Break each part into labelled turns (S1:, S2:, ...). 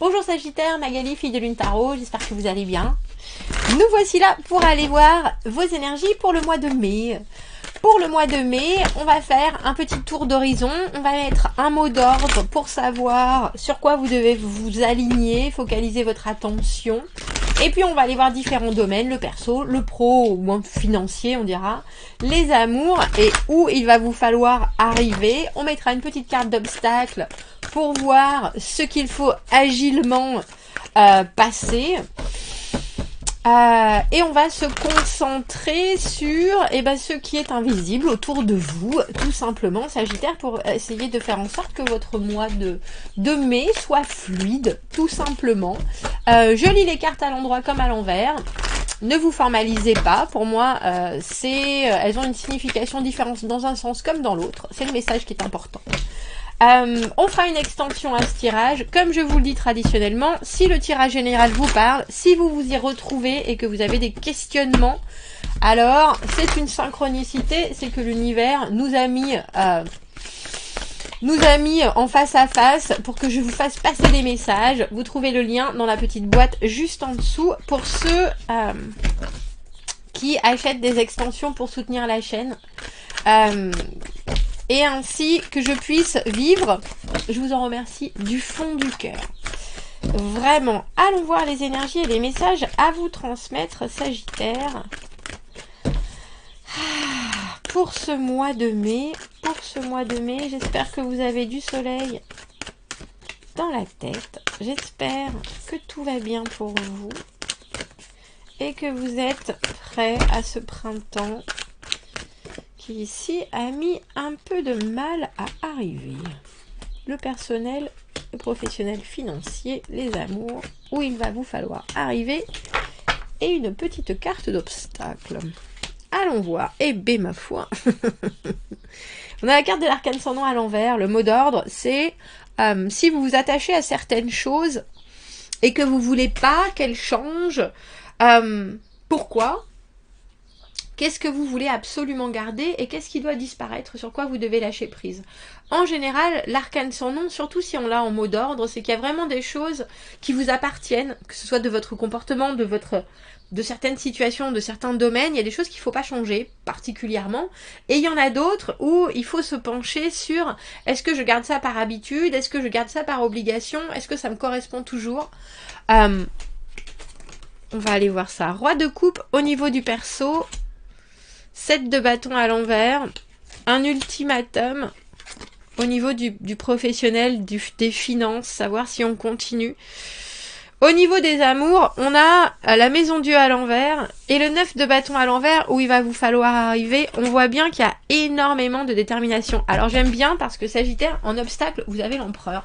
S1: Bonjour Sagittaire, Magali, fille de Lune Tarot, j'espère que vous allez bien. Nous voici là pour aller voir vos énergies pour le mois de mai. Pour le mois de mai, on va faire un petit tour d'horizon, on va mettre un mot d'ordre pour savoir sur quoi vous devez vous aligner, focaliser votre attention. Et puis on va aller voir différents domaines, le perso, le pro ou moins financier on dira, les amours et où il va vous falloir arriver. On mettra une petite carte d'obstacle pour voir ce qu'il faut agilement passer. Et on va se concentrer sur ce qui est invisible autour de vous, tout simplement, Sagittaire, pour essayer de faire en sorte que votre mois de mai soit fluide, tout simplement. Je lis les cartes à l'endroit comme à l'envers. Ne vous formalisez pas, pour moi, elles ont une signification différente dans un sens comme dans l'autre. C'est le message qui est important. On fera une extension à ce tirage. Comme je vous le dis traditionnellement, si le tirage général vous parle, si vous vous y retrouvez et que vous avez des questionnements, alors c'est une synchronicité, c'est que l'univers nous a mis en face à face pour que je vous fasse passer des messages. Vous trouvez le lien dans la petite boîte juste en dessous pour ceux qui achètent des extensions pour soutenir la chaîne. Et ainsi que je puisse vivre, je vous en remercie du fond du cœur. Vraiment, allons voir les énergies et les messages à vous transmettre, Sagittaire. Pour ce mois de mai, j'espère que vous avez du soleil dans la tête. J'espère que tout va bien pour vous et que vous êtes prêts à ce printemps qui ici a mis un peu de mal à arriver. Le personnel, le professionnel financier, les amours, où il va vous falloir arriver, et une petite carte d'obstacle. Allons voir. Eh ben ma foi. On a la carte de l'arcane sans nom à l'envers. Le mot d'ordre, c'est si vous vous attachez à certaines choses et que vous voulez pas qu'elles changent, pourquoi ? Qu'est-ce que vous voulez absolument garder et qu'est-ce qui doit disparaître, sur quoi vous devez lâcher prise? En général, l'arcane sans nom, surtout si on l'a en mot d'ordre, c'est qu'il y a vraiment des choses qui vous appartiennent, que ce soit de votre comportement, de certaines situations, de certains domaines. Il y a des choses qu'il ne faut pas changer particulièrement. Et il y en a d'autres où il faut se pencher sur est-ce que je garde ça par habitude? Est-ce que je garde ça par obligation? Est-ce que ça me correspond toujours? On va aller voir ça. Roi de coupe au niveau du perso. 7 de bâton à l'envers, un ultimatum au niveau du professionnel, des finances, savoir si on continue. Au niveau des amours, on a la maison Dieu à l'envers et le 9 de bâton à l'envers où il va vous falloir arriver. On voit bien qu'il y a énormément de détermination. Alors j'aime bien parce que Sagittaire, en obstacle, vous avez l'empereur.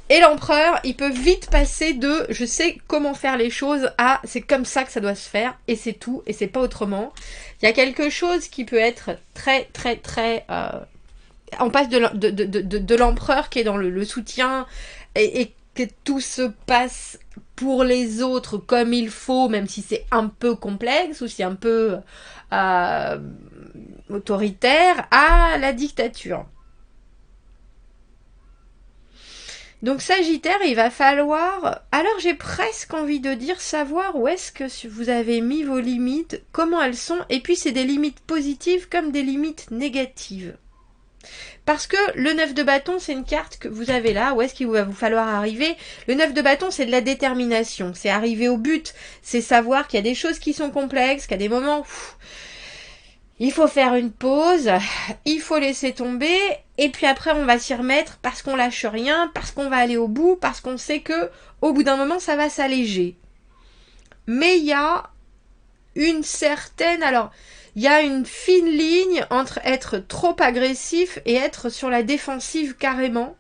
S1: Et l'empereur, il peut vite passer de je sais comment faire les choses à c'est comme ça que ça doit se faire et c'est tout et c'est pas autrement. Il y a quelque chose qui peut être très on passe de l'empereur qui est dans le soutien et que tout se passe pour les autres comme il faut, même si c'est un peu complexe ou si un peu autoritaire, à la dictature. Donc Sagittaire, il va falloir, alors j'ai presque envie de dire, savoir où est-ce que vous avez mis vos limites, comment elles sont, et puis c'est des limites positives comme des limites négatives. Parce que le 9 de bâton, c'est une carte que vous avez là, où est-ce qu'il va vous falloir arriver. Le 9 de bâton, c'est de la détermination, c'est arriver au but, c'est savoir qu'il y a des choses qui sont complexes, qu'il y a des moments... Il faut faire une pause, il faut laisser tomber, et puis après on va s'y remettre parce qu'on lâche rien, parce qu'on va aller au bout, parce qu'on sait que au bout d'un moment ça va s'alléger. Mais il y a une certaine... Alors, il y a une fine ligne entre être trop agressif et être sur la défensive carrément.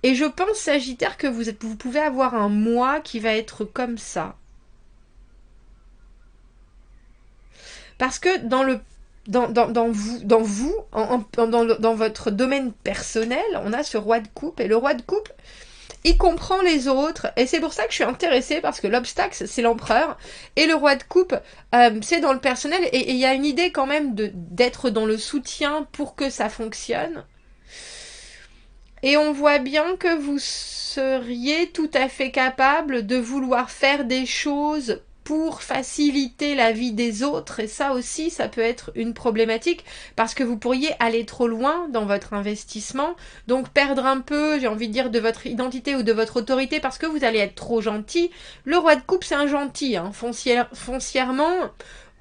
S1: Et je pense, Sagittaire, que vous pouvez avoir un mois qui va être comme ça. Parce que dans votre domaine personnel, on a ce roi de coupe, et le roi de coupe, il comprend les autres, et c'est pour ça que je suis intéressée, parce que l'obstacle, c'est l'empereur, et le roi de coupe, c'est dans le personnel, et il y a une idée quand même d'être dans le soutien pour que ça fonctionne. Et on voit bien que vous seriez tout à fait capable de vouloir faire des choses pour faciliter la vie des autres. Et ça aussi, ça peut être une problématique parce que vous pourriez aller trop loin dans votre investissement. Donc perdre un peu, j'ai envie de dire, de votre identité ou de votre autorité parce que vous allez être trop gentil. Le roi de coupe, c'est un gentil. Hein. Foncièrement,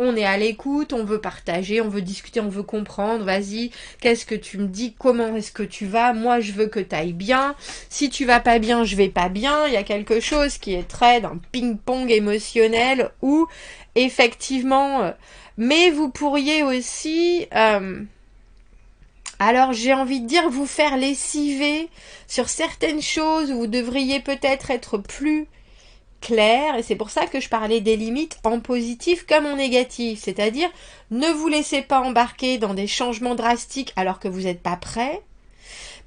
S1: on est à l'écoute, on veut partager, on veut discuter, on veut comprendre. Vas-y, qu'est-ce que tu me dis? Comment est-ce que tu vas? Moi, je veux que tu ailles bien. Si tu vas pas bien, je vais pas bien. Il y a quelque chose qui est très d'un ping-pong émotionnel où, effectivement... mais vous pourriez aussi... alors j'ai envie de dire vous faire lessiver sur certaines choses où vous devriez peut-être être plus clair, et c'est pour ça que je parlais des limites en positif comme en négatif, c'est-à-dire ne vous laissez pas embarquer dans des changements drastiques alors que vous n'êtes pas prêt,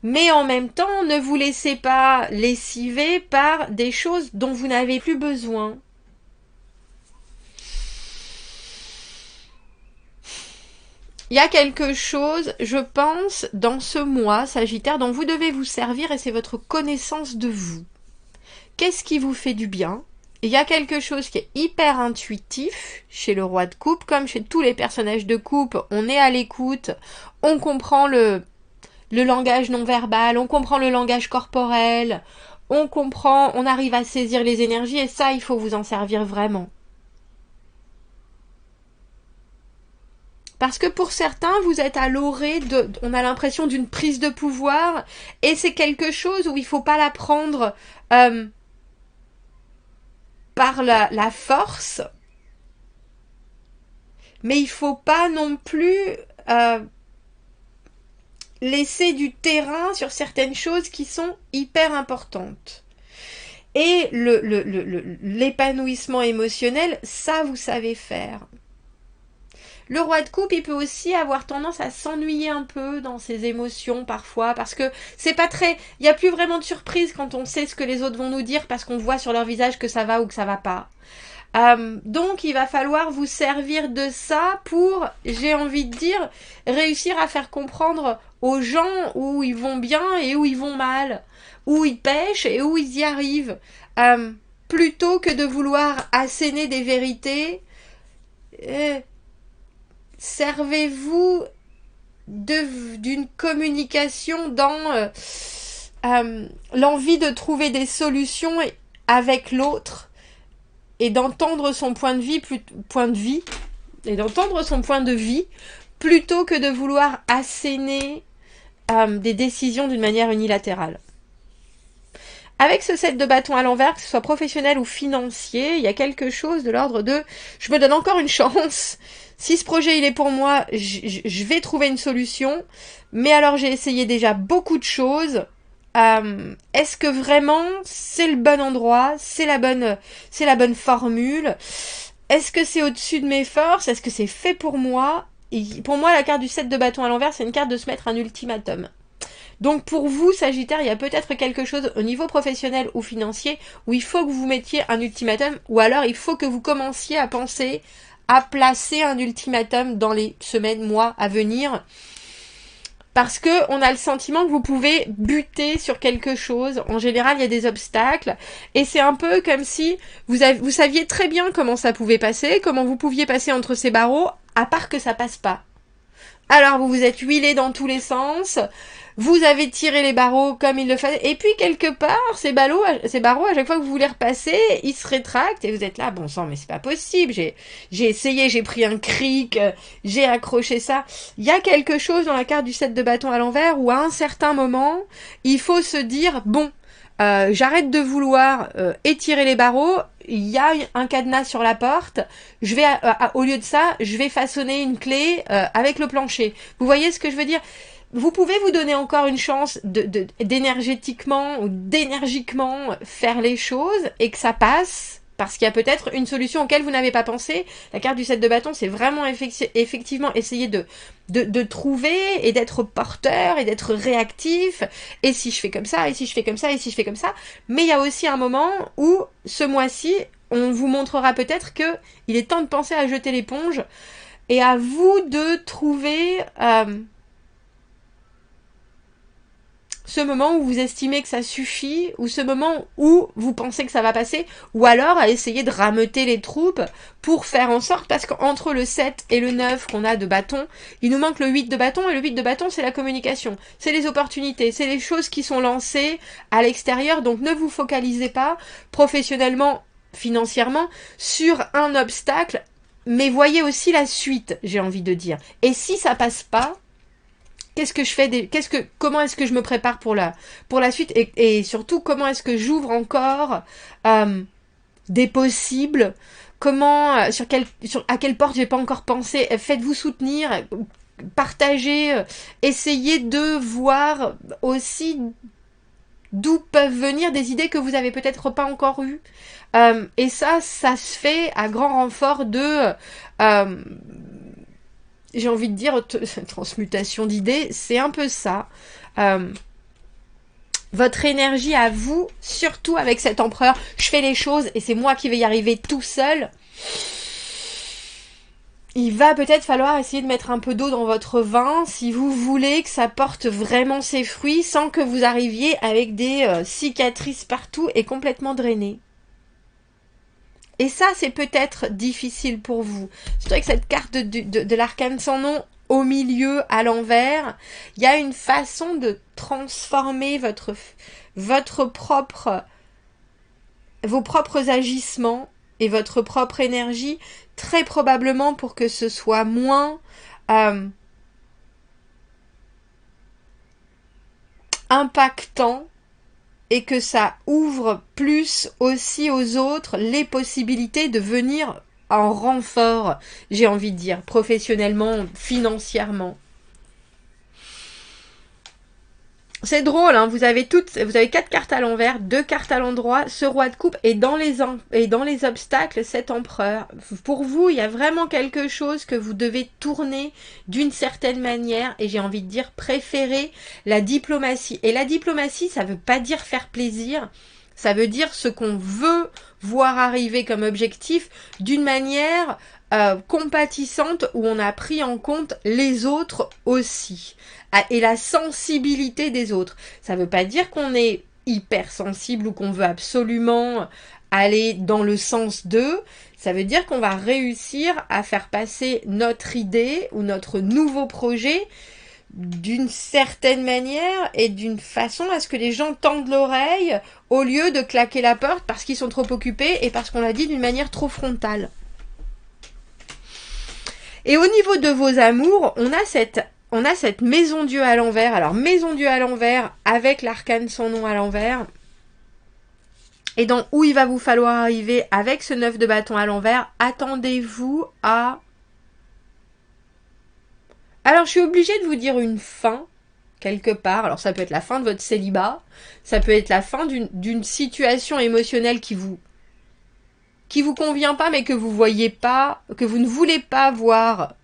S1: mais en même temps ne vous laissez pas lessiver par des choses dont vous n'avez plus besoin. Il y a quelque chose, je pense, dans ce mois, Sagittaire, dont vous devez vous servir et c'est votre connaissance de vous. Qu'est-ce qui vous fait du bien? Il y a quelque chose qui est hyper intuitif chez le roi de coupe, comme chez tous les personnages de coupe, on est à l'écoute, on comprend le langage non verbal, on comprend le langage corporel, on arrive à saisir les énergies et ça, il faut vous en servir vraiment. Parce que pour certains, vous êtes à l'orée on a l'impression d'une prise de pouvoir et c'est quelque chose où il ne faut pas la prendre par la force, mais il faut pas non plus laisser du terrain sur certaines choses qui sont hyper importantes. Et l'épanouissement émotionnel, ça vous savez faire. Le roi de coupe, il peut aussi avoir tendance à s'ennuyer un peu dans ses émotions parfois, parce que c'est pas très... Il n'y a plus vraiment de surprise quand on sait ce que les autres vont nous dire, parce qu'on voit sur leur visage que ça va ou que ça va pas. Donc il va falloir vous servir de ça pour, j'ai envie de dire, réussir à faire comprendre aux gens où ils vont bien et où ils vont mal, où ils pêchent et où ils y arrivent, plutôt que de vouloir asséner des vérités. Servez-vous d'une communication dans l'envie de trouver des solutions avec l'autre et d'entendre son point de vie, et d'entendre son point de vie plutôt que de vouloir asséner des décisions d'une manière unilatérale. Avec ce set de bâtons à l'envers, que ce soit professionnel ou financier, il y a quelque chose de l'ordre de « je me donne encore une chance, si ce projet il est pour moi, je vais trouver une solution, mais alors j'ai essayé déjà beaucoup de choses, est-ce que vraiment c'est le bon endroit, c'est la bonne formule, est-ce que c'est au-dessus de mes forces, est-ce que c'est fait pour moi ?» Et pour moi, la carte du set de bâtons à l'envers, c'est une carte de se mettre un ultimatum. Donc pour vous, Sagittaire, il y a peut-être quelque chose au niveau professionnel ou financier où il faut que vous mettiez un ultimatum, ou alors il faut que vous commenciez à penser à placer un ultimatum dans les semaines, mois à venir. Parce que on a le sentiment que vous pouvez buter sur quelque chose. En général, il y a des obstacles. Et c'est un peu comme si vous saviez très bien comment ça pouvait passer, comment vous pouviez passer entre ces barreaux, à part que ça passe pas. Alors vous vous êtes huilé dans tous les sens, vous avez tiré les barreaux comme il le fallait, et puis quelque part, ces barreaux, à chaque fois que vous voulez repasser, ils se rétractent, et vous êtes là, bon sang, mais c'est pas possible, j'ai essayé, j'ai pris un cric, j'ai accroché ça. Il y a quelque chose dans la carte du 7 de bâton à l'envers où à un certain moment, il faut se dire, bon, j'arrête de vouloir étirer les barreaux, il y a un cadenas sur la porte, je vais au lieu de ça, je vais façonner une clé avec le plancher. Vous voyez ce que je veux dire? Vous pouvez vous donner encore une chance d'énergétiquement ou d'énergiquement faire les choses et que ça passe, parce qu'il y a peut-être une solution auquel vous n'avez pas pensé. La carte du 7 de bâton, c'est vraiment effectivement essayer de trouver et d'être porteur et d'être réactif. Et si je fais comme ça, et si je fais comme ça, et si je fais comme ça. Mais il y a aussi un moment où, ce mois-ci, on vous montrera peut-être que il est temps de penser à jeter l'éponge et à vous de trouver ce moment où vous estimez que ça suffit, ou ce moment où vous pensez que ça va passer, ou alors à essayer de rameuter les troupes pour faire en sorte, parce qu'entre le 7 et le 9 qu'on a de bâton, il nous manque le 8 de bâton, et le 8 de bâton c'est la communication, c'est les opportunités, c'est les choses qui sont lancées à l'extérieur, donc ne vous focalisez pas professionnellement, financièrement, sur un obstacle, mais voyez aussi la suite, j'ai envie de dire. Et si ça passe pas, qu'est-ce que je fais, comment est-ce que je me prépare pour la suite, et surtout comment est-ce que j'ouvre encore des possibles, comment, à quelle porte j'ai pas encore pensé, faites-vous soutenir, partagez, essayez de voir aussi d'où peuvent venir des idées que vous avez peut-être pas encore eues. Et ça se fait à grand renfort de j'ai envie de dire transmutation d'idées, c'est un peu ça. Votre énergie à vous, surtout avec cet empereur, je fais les choses et c'est moi qui vais y arriver tout seul. Il va peut-être falloir essayer de mettre un peu d'eau dans votre vin si vous voulez que ça porte vraiment ses fruits sans que vous arriviez avec des cicatrices partout et complètement drainées. Et ça, c'est peut-être difficile pour vous. C'est vrai que cette carte de l'arcane sans nom au milieu, à l'envers, il y a une façon de transformer vos propres agissements et votre propre énergie, très probablement pour que ce soit moins impactant et que ça ouvre plus aussi aux autres les possibilités de venir en renfort, j'ai envie de dire, professionnellement, financièrement. C'est drôle, hein, vous avez 4 cartes à l'envers, 2 cartes à l'endroit, ce roi de coupe, et dans les obstacles, cet empereur. Pour vous, il y a vraiment quelque chose que vous devez tourner d'une certaine manière, et j'ai envie de dire préférer la diplomatie. Et la diplomatie, ça veut pas dire faire plaisir, ça veut dire ce qu'on veut voir arriver comme objectif d'une manière compatissante où on a pris en compte les autres aussi. Et la sensibilité des autres. Ça veut pas dire qu'on est hypersensible ou qu'on veut absolument aller dans le sens d'eux. Ça veut dire qu'on va réussir à faire passer notre idée ou notre nouveau projet d'une certaine manière et d'une façon à ce que les gens tendent l'oreille au lieu de claquer la porte parce qu'ils sont trop occupés et parce qu'on l'a dit d'une manière trop frontale. Et au niveau de vos amours, on a cette maison Dieu à l'envers. Alors, maison Dieu à l'envers avec l'arcane sans nom à l'envers. Et dans où il va vous falloir arriver avec ce 9 de bâton à l'envers, attendez-vous à... Alors, je suis obligée de vous dire une fin, quelque part. Alors, ça peut être la fin de votre célibat. Ça peut être la fin d'une situation émotionnelle qui vous convient pas, mais que vous voyez pas, que vous ne voulez pas voir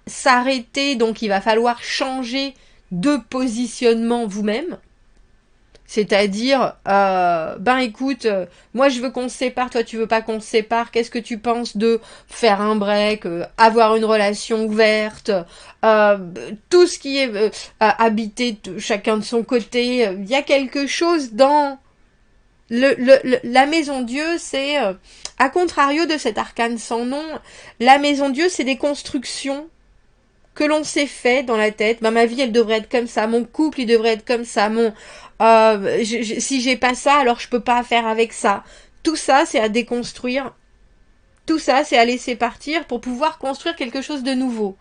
S1: s'arrêter, donc il va falloir changer de positionnement vous-même. C'est-à-dire, écoute, moi je veux qu'on se sépare, toi tu veux pas qu'on se sépare, qu'est-ce que tu penses de faire un break, avoir une relation ouverte, tout ce qui est habiter chacun de son côté, il y a quelque chose dans la maison Dieu, c'est, à contrario de cet arcane sans nom, la maison Dieu c'est des constructions que l'on s'est fait dans la tête. Ma vie elle devrait être comme ça, mon couple il devrait être comme ça, si j'ai pas ça alors je peux pas faire avec ça. Tout ça c'est à déconstruire, tout ça c'est à laisser partir pour pouvoir construire quelque chose de nouveau.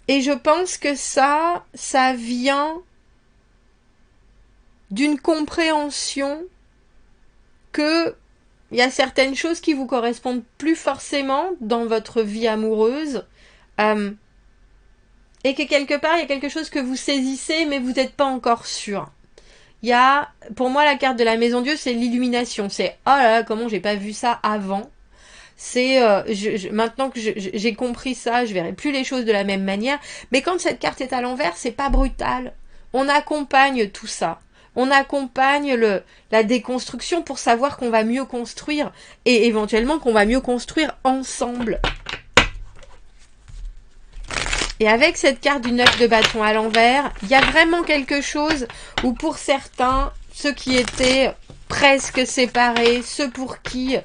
S1: Et je pense que ça vient d'une compréhension que il y a certaines choses qui vous correspondent plus forcément dans votre vie amoureuse, et que quelque part, il y a quelque chose que vous saisissez, mais vous n'êtes pas encore sûr. Il y a, pour moi, la carte de la maison Dieu, c'est l'illumination. C'est, oh là là, comment j'ai pas vu ça avant. C'est, maintenant que j'ai compris ça, je verrai plus les choses de la même manière. Mais quand cette carte est à l'envers, c'est pas brutal. On accompagne tout ça. On accompagne la déconstruction pour savoir qu'on va mieux construire et éventuellement qu'on va mieux construire ensemble. Et avec cette carte du 9 de bâton à l'envers, il y a vraiment quelque chose où pour certains, ceux qui étaient presque séparés, ceux pour qui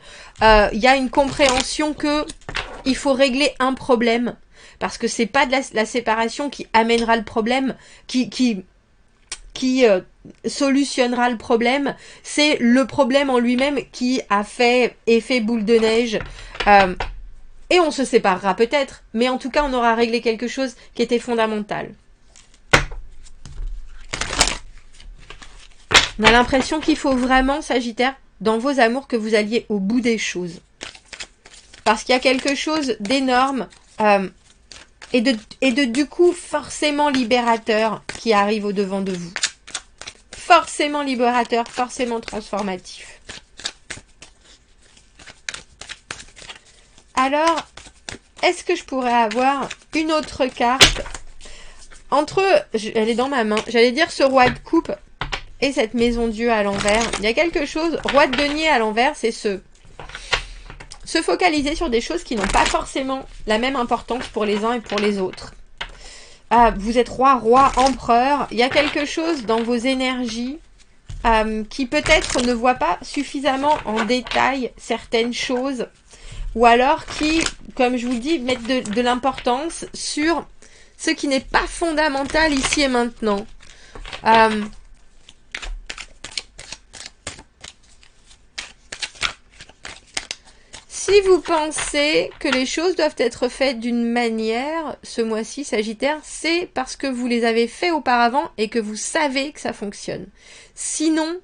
S1: il y a une compréhension que il faut régler un problème. Parce que c'est pas de la séparation qui amènera le problème, qui solutionnera le problème, c'est le problème en lui-même qui a fait effet boule de neige. Et on se séparera peut-être, mais en tout cas, on aura réglé quelque chose qui était fondamental. On a l'impression qu'il faut vraiment, Sagittaire, dans vos amours, que vous alliez au bout des choses. Parce qu'il y a quelque chose d'énorme et de du coup forcément libérateur qui arrive au-devant de vous. Forcément libérateur, forcément transformatif. Alors, est-ce que je pourrais avoir une autre carte entre, elle est dans ma main, j'allais dire ce roi de coupe et cette maison Dieu à l'envers. Il y a quelque chose, roi de denier à l'envers, c'est se focaliser sur des choses qui n'ont pas forcément la même importance pour les uns et pour les autres. Vous êtes roi, empereur. Il y a quelque chose dans vos énergies qui peut-être ne voit pas suffisamment en détail certaines choses. Ou alors qui, comme je vous le dis, mettent de l'importance sur ce qui n'est pas fondamental ici et maintenant. Si vous pensez que les choses doivent être faites d'une manière, ce mois-ci, Sagittaire, c'est parce que vous les avez fait auparavant et que vous savez que ça fonctionne. Sinon,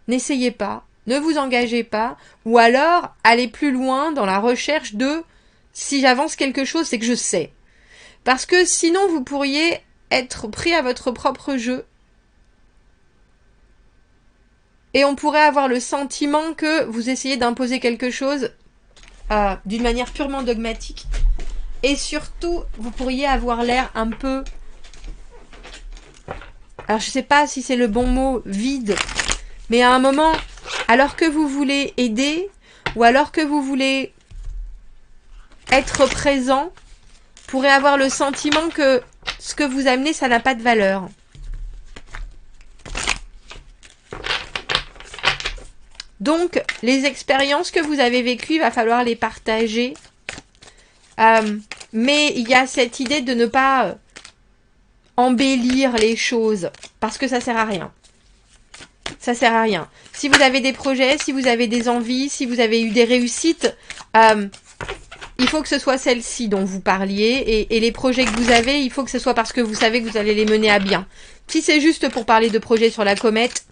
S1: n'essayez pas, ne vous engagez pas, ou alors allez plus loin dans la recherche de si j'avance quelque chose, c'est que je sais. Parce que sinon, vous pourriez être pris à votre propre jeu. Et on pourrait avoir le sentiment que vous essayez d'imposer quelque chose d'une manière purement dogmatique. Et surtout, vous pourriez avoir l'air un peu... Alors, je sais pas si c'est le bon mot, vide. Mais à un moment, alors que vous voulez aider, ou alors que vous voulez être présent, vous pourrez avoir le sentiment que ce que vous amenez, ça n'a pas de valeur. Donc, les expériences que vous avez vécues, il va falloir les partager. Mais il y a cette idée de ne pas embellir les choses, parce que ça sert à rien. Ça sert à rien. Si vous avez des projets, si vous avez des envies, si vous avez eu des réussites, il faut que ce soit celle-ci dont vous parliez. Et les projets que vous avez, il faut que ce soit parce que vous savez que vous allez les mener à bien. Si c'est juste pour parler de projets sur la comète...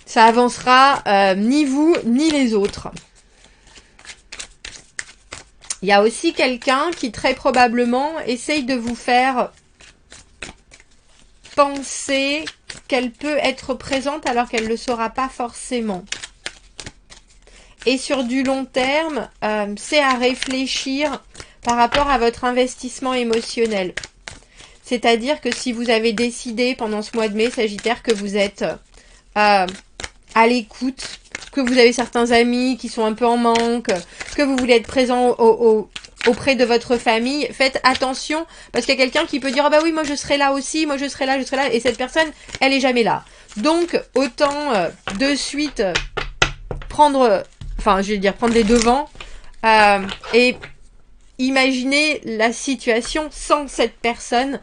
S1: ça avancera ni vous, ni les autres. Il y a aussi quelqu'un qui très probablement essaye de vous faire penser qu'elle peut être présente alors qu'elle ne le sera pas forcément. Et sur du long terme, c'est à réfléchir par rapport à votre investissement émotionnel. C'est-à-dire que si vous avez décidé pendant ce mois de mai, Sagittaire, que vous êtes... à l'écoute, que vous avez certains amis qui sont un peu en manque, que vous voulez être présent auprès de votre famille, faites attention, parce qu'il y a quelqu'un qui peut dire « Ah bah oui, moi je serai là aussi, moi je serai là, et cette personne, elle est jamais là. » Donc, autant de suite prendre les devants et imaginer la situation sans cette personne,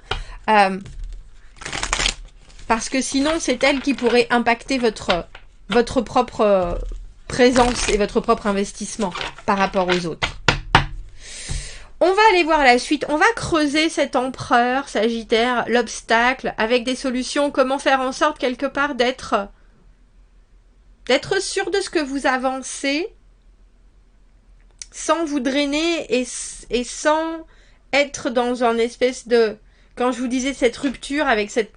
S1: parce que sinon, c'est elle qui pourrait impacter votre propre présence et votre propre investissement par rapport aux autres. On va aller voir la suite. On va creuser cet empereur, Sagittaire, l'obstacle, avec des solutions. Comment faire en sorte, quelque part, d'être sûr de ce que vous avancez, sans vous drainer et sans être dans un espèce de... Quand je vous disais cette rupture avec cette...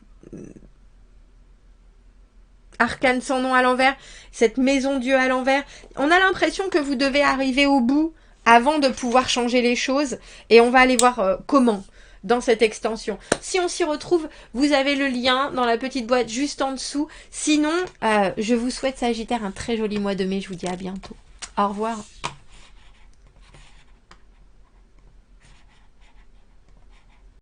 S1: arcane sans nom à l'envers, cette maison Dieu à l'envers. On a l'impression que vous devez arriver au bout avant de pouvoir changer les choses. Et on va aller voir comment dans cette extension. Si on s'y retrouve, vous avez le lien dans la petite boîte juste en dessous. Sinon, je vous souhaite, Sagittaire, un très joli mois de mai. Je vous dis à bientôt. Au revoir.